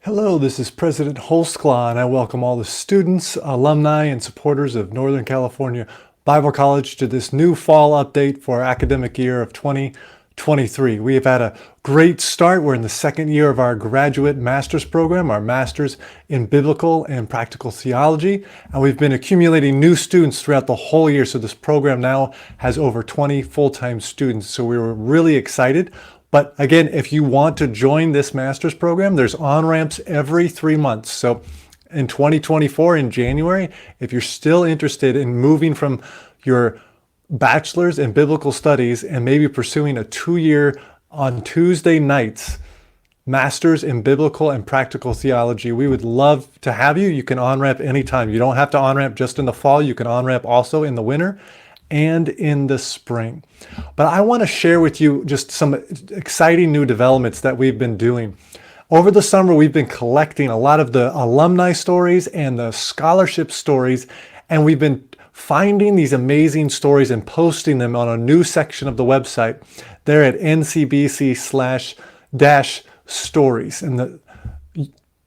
Hello, this is President Holsclaw, and I welcome all the students, alumni, and supporters of Northern California Bible College to this new fall update for our academic year of 2023. We have had a great start. We're in the second year of our graduate master's program, our master's in biblical and practical theology, and we've been accumulating new students throughout the whole year. So this program now has over 20 full-time students. So we were really excited. But again, if you want to join this master's program, there's on-ramps every 3 months. So in 2024, in January, if you're still interested in moving from your bachelor's in biblical studies and maybe pursuing a 2-year on Tuesday nights master's in biblical and practical theology, we would love to have you. You can on-ramp anytime. You don't have to on-ramp just in the fall. You can on-ramp also in the winter and in the spring. But I want to share with you just some exciting new developments that we've been doing. Over the summer, we've been collecting a lot of the alumni stories and the scholarship stories, and we've been finding these amazing stories and posting them on a new section of the website. They're at NCBC/stories, and the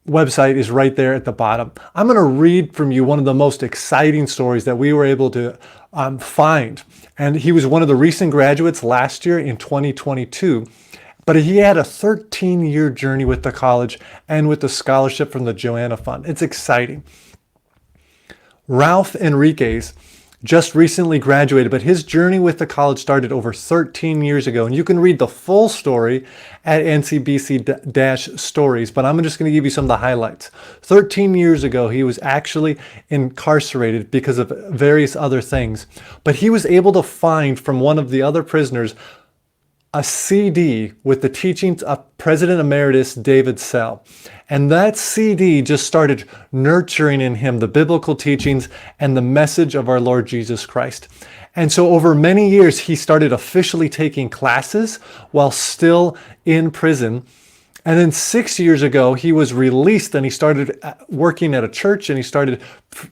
website is right there at the bottom. I'm going to read from you one of the most exciting stories that we were able to find. And he was one of the recent graduates last year in 2022, but he had a 13-year journey with the college and with the scholarship from the Joanna Fund. It's exciting. Ralph Enriquez just recently graduated, but his journey with the college started over 13 years ago. And you can read the full story at NCBC-stories, but I'm just going to give you some of the highlights. 13 years ago, he was actually incarcerated because of various other things, but he was able to find from one of the other prisoners a CD with the teachings of President Emeritus David Sell. And that CD just started nurturing in him the biblical teachings and the message of our Lord Jesus Christ. And so over many years, he started officially taking classes while still in prison. And then 6 years ago, he was released and he started working at a church and he started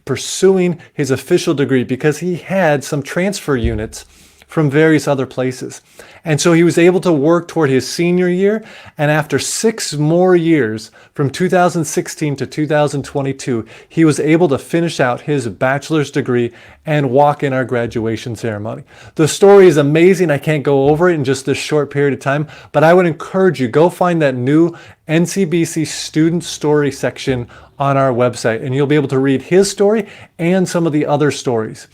pursuing his official degree because he had some transfer units from various other places. And so he was able to work toward his senior year. And after 6 more years, from 2016 to 2022, he was able to finish out his bachelor's degree and walk in our graduation ceremony. The story is amazing. I can't go over it in just this short period of time, but I would encourage you, go find that new NCBC student story section on our website, and you'll be able to read his story and some of the other stories.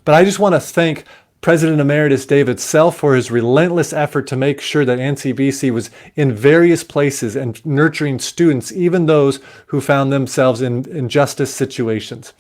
But I just want to thank President Emeritus David Sell for his relentless effort to make sure that NCBC was in various places and nurturing students, even those who found themselves in injustice situations.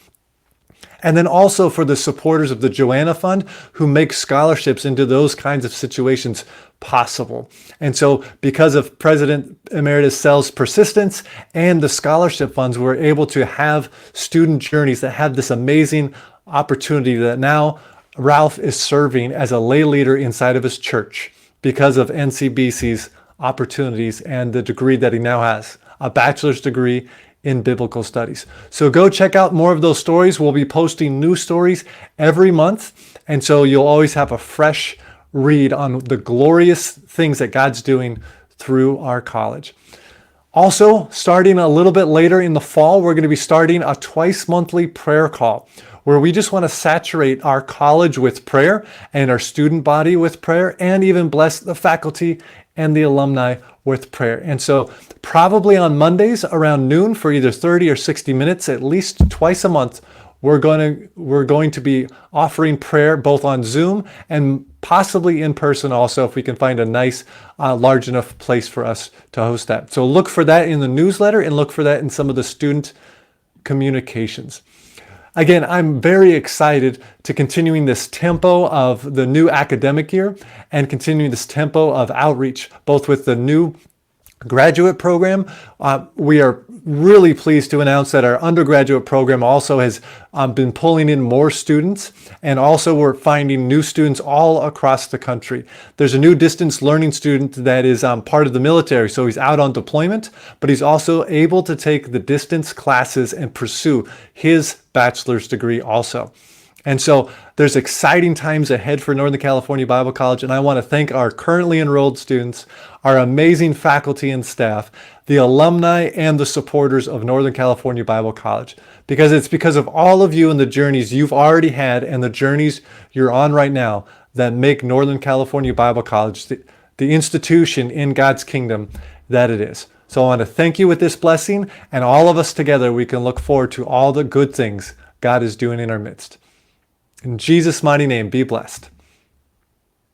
And then also for the supporters of the Joanna Fund who make scholarships into those kinds of situations possible. And so because of President Emeritus Sell's persistence and the scholarship funds, we're able to have student journeys that have this amazing opportunity that now Ralph is serving as a lay leader inside of his church because of NCBC's opportunities and the degree that he now has, a bachelor's degree in biblical studies. So go check out more of those stories. We'll be posting new stories every month. And so you'll always have a fresh read on the glorious things that God's doing through our college. Also, starting a little bit later in the fall, we're going to be starting a twice monthly prayer call, where we just want to saturate our college with prayer and our student body with prayer and even bless the faculty and the alumni with prayer. And so probably on Mondays around noon for either 30 or 60 minutes, at least twice a month, we're going to be offering prayer both on Zoom and possibly in person also, if we can find a nice, large enough place for us to host that. So look for that in the newsletter and look for that in some of the student communications. Again, I'm very excited to continuing this tempo of the new academic year and continuing this tempo of outreach, both with the new graduate program. We are really pleased to announce that our undergraduate program also has been pulling in more students, and also we're finding new students all across the country. There's a new distance learning student that is part of the military, so he's out on deployment, but he's also able to take the distance classes and pursue his bachelor's degree also. And so there's exciting times ahead for Northern California Bible College, and I want to thank our currently enrolled students, our amazing faculty and staff, the alumni, and the supporters of Northern California Bible College. Because it's because of all of you and the journeys you've already had and the journeys you're on right now that make Northern California Bible College the institution in God's kingdom that it is. So I want to thank you with this blessing, and all of us together, we can look forward to all the good things God is doing in our midst. In Jesus' mighty name, be blessed.